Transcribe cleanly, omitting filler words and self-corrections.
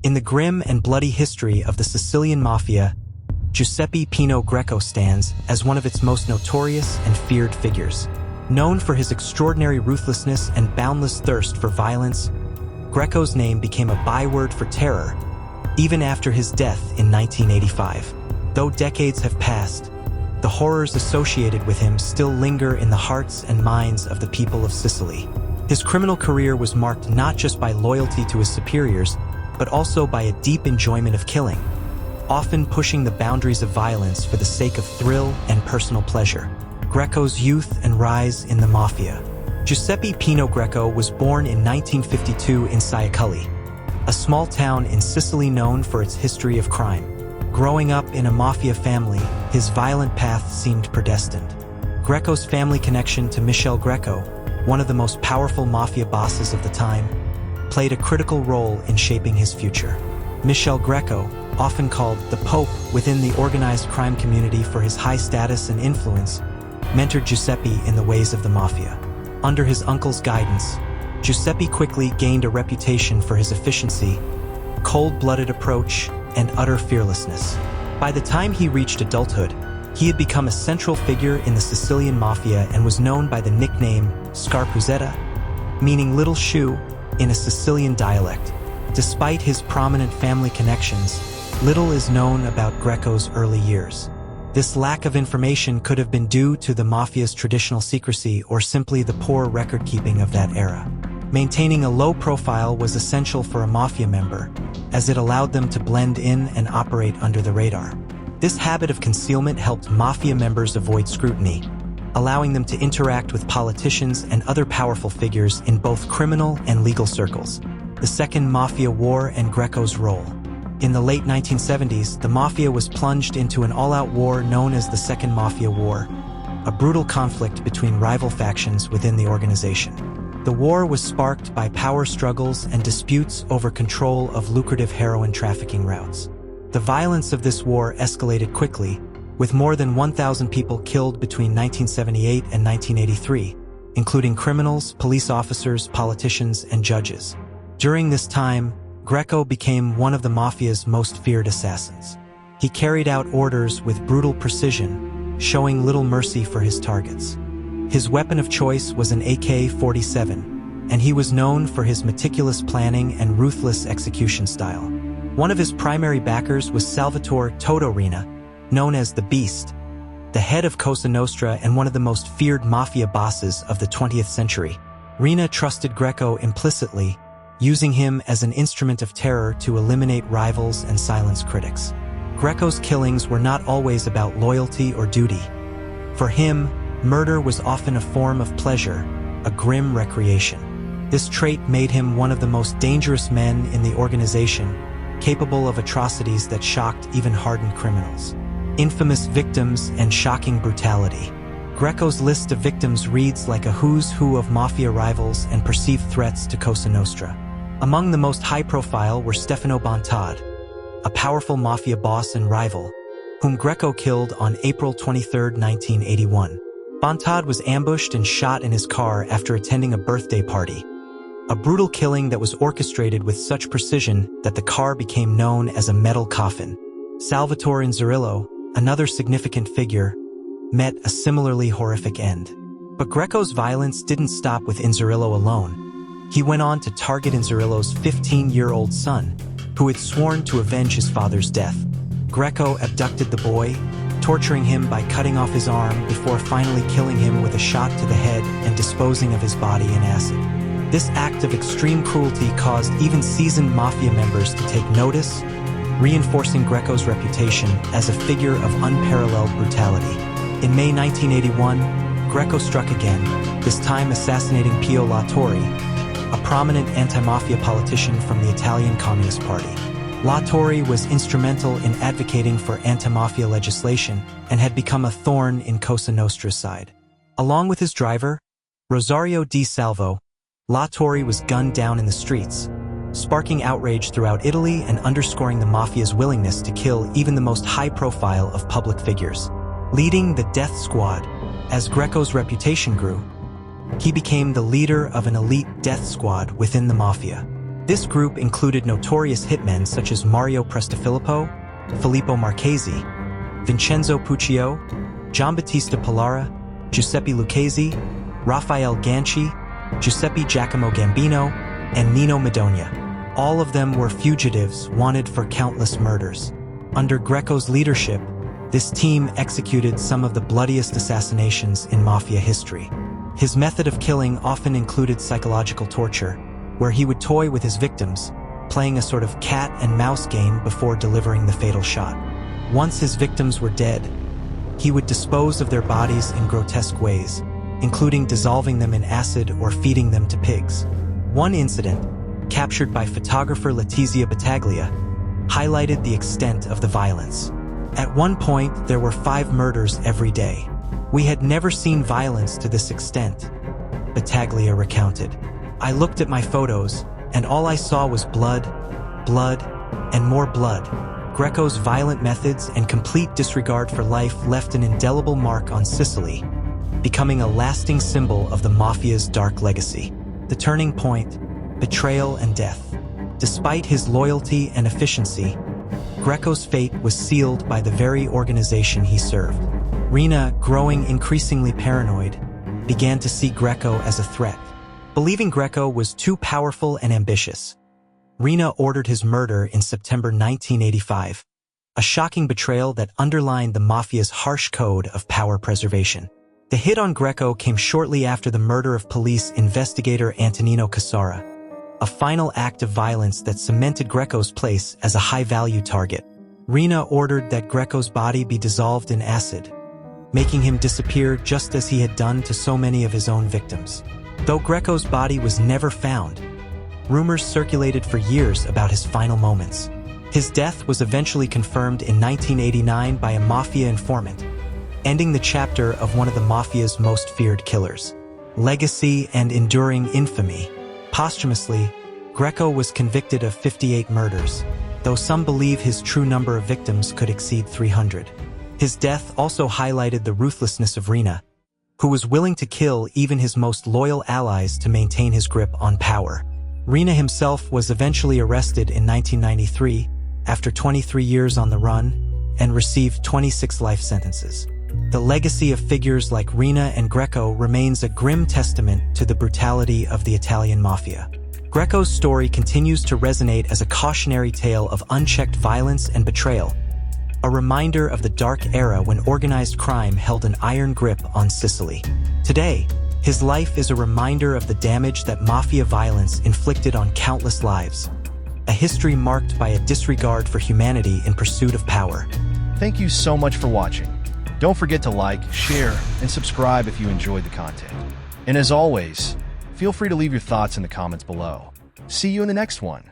In the grim and bloody history of the Sicilian Mafia, Giuseppe Pino Greco stands as one of its most notorious and feared figures. Known for his extraordinary ruthlessness and boundless thirst for violence, Greco's name became a byword for terror, even after his death in 1985. Though decades have passed, the horrors associated with him still linger in the hearts and minds of the people of Sicily. His criminal career was marked not just by loyalty to his superiors, but also by a deep enjoyment of killing, often pushing the boundaries of violence for the sake of thrill and personal pleasure. Greco's youth and rise in the Mafia. Giuseppe Pino Greco was born in 1952 in Ch.ild, a small town in Sicily known for its history of crime. Growing up in a mafia family, his violent path seemed predestined. Greco's family connection to Michele Greco, one of the most powerful mafia bosses of the time, played a critical role in shaping his future. Michele Greco, often called the Pope within the organized crime community for his high status and influence, mentored Giuseppe in the ways of the mafia. Under his uncle's guidance, Giuseppe quickly gained a reputation for his efficiency, cold-blooded approach, and utter fearlessness. By the time he reached adulthood, he had become a central figure in the Sicilian Mafia and was known by the nickname Scarpuzzetta, meaning little shoe, in a Sicilian dialect. Despite his prominent family connections, little is known about Greco's early years. This lack of information could have been due to the Mafia's traditional secrecy or simply the poor record-keeping of that era. Maintaining a low profile was essential for a Mafia member, as it allowed them to blend in and operate under the radar. This habit of concealment helped Mafia members avoid scrutiny, allowing them to interact with politicians and other powerful figures in both criminal and legal circles. The Second Mafia War and Greco's role. In the late 1970s, the Mafia was plunged into an all-out war known as the Second Mafia War, a brutal conflict between rival factions within the organization. The war was sparked by power struggles and disputes over control of lucrative heroin trafficking routes. The violence of this war escalated quickly, with more than 1,000 people killed between 1978 and 1983, including criminals, police officers, politicians, and judges. During this time, Greco became one of the Mafia's most feared assassins. He carried out orders with brutal precision, showing little mercy for his targets. His weapon of choice was an AK-47, and he was known for his meticulous planning and ruthless execution style. One of his primary backers was Salvatore Toto Riina, known as the Beast, the head of Cosa Nostra and one of the most feared mafia bosses of the 20th century. Riina trusted Greco implicitly, using him as an instrument of terror to eliminate rivals and silence critics. Greco's killings were not always about loyalty or duty. For him, murder was often a form of pleasure, a grim recreation. This trait made him one of the most dangerous men in the organization, capable of atrocities that shocked even hardened criminals. Infamous victims and shocking brutality. Greco's list of victims reads like a who's who of mafia rivals and perceived threats to Cosa Nostra. Among the most high-profile were Stefano Bontad, a powerful mafia boss and rival, whom Greco killed on April 23, 1981. Bontad was ambushed and shot in his car after attending a birthday party, a brutal killing that was orchestrated with such precision that the car became known as a metal coffin. Salvatore Inzerillo, another significant figure, met a similarly horrific end. But Greco's violence didn't stop with Inzerillo alone. He went on to target Inzerillo's 15-year-old son, who had sworn to avenge his father's death. Greco abducted the boy, torturing him by cutting off his arm before finally killing him with a shot to the head and disposing of his body in acid. This act of extreme cruelty caused even seasoned mafia members to take notice, reinforcing Greco's reputation as a figure of unparalleled brutality. In May 1981, Greco struck again, this time assassinating Pio La Torre, a prominent anti-mafia politician from the Italian Communist Party. La Torre was instrumental in advocating for anti-mafia legislation and had become a thorn in Cosa Nostra's side. Along with his driver, Rosario Di Salvo, La Torre was gunned down in the streets, sparking outrage throughout Italy and underscoring the mafia's willingness to kill even the most high-profile of public figures. Leading the death squad, as Greco's reputation grew, he became the leader of an elite death squad within the mafia. This group included notorious hitmen such as Mario Prestafilippo, Filippo Marchesi, Vincenzo Puccio, Giambattista Pallara, Giuseppe Lucchesi, Raffaele Ganci, Giuseppe Giacomo Gambino, and Nino Madonia. All of them were fugitives wanted for countless murders. Under Greco's leadership, this team executed some of the bloodiest assassinations in mafia history. His method of killing often included psychological torture, where he would toy with his victims, playing a sort of cat and mouse game before delivering the fatal shot. Once his victims were dead, he would dispose of their bodies in grotesque ways, including dissolving them in acid or feeding them to pigs. One incident, captured by photographer Letizia Battaglia, highlighted the extent of the violence. At one point, there were 5 murders every day. We had never seen violence to this extent, Battaglia recounted. I looked at my photos, and all I saw was blood, blood, and more blood. Greco's violent methods and complete disregard for life left an indelible mark on Sicily, becoming a lasting symbol of the mafia's dark legacy. The turning point, betrayal and death. Despite his loyalty and efficiency, Greco's fate was sealed by the very organization he served. Rina, growing increasingly paranoid, began to see Greco as a threat. Believing Greco was too powerful and ambitious, Rina ordered his murder in September 1985, a shocking betrayal that underlined the mafia's harsh code of power preservation. The hit on Greco came shortly after the murder of police investigator Antonino Cassara, a final act of violence that cemented Greco's place as a high-value target. Rina ordered that Greco's body be dissolved in acid, making him disappear just as he had done to so many of his own victims. Though Greco's body was never found, rumors circulated for years about his final moments. His death was eventually confirmed in 1989 by a mafia informant, ending the chapter of one of the mafia's most feared killers. Legacy and enduring infamy. Posthumously, Greco was convicted of 58 murders, though some believe his true number of victims could exceed 300. His death also highlighted the ruthlessness of Rina, who was willing to kill even his most loyal allies to maintain his grip on power. Rina himself was eventually arrested in 1993 after 23 years on the run and received 26 life sentences. The legacy of figures like Rina and Greco remains a grim testament to the brutality of the Italian mafia. Greco's story continues to resonate as a cautionary tale of unchecked violence and betrayal, a reminder of the dark era when organized crime held an iron grip on Sicily. Today, his life is a reminder of the damage that mafia violence inflicted on countless lives, a history marked by a disregard for humanity in pursuit of power. Thank you so much for watching. Don't forget to like, share, and subscribe if you enjoyed the content. And as always, feel free to leave your thoughts in the comments below. See you in the next one.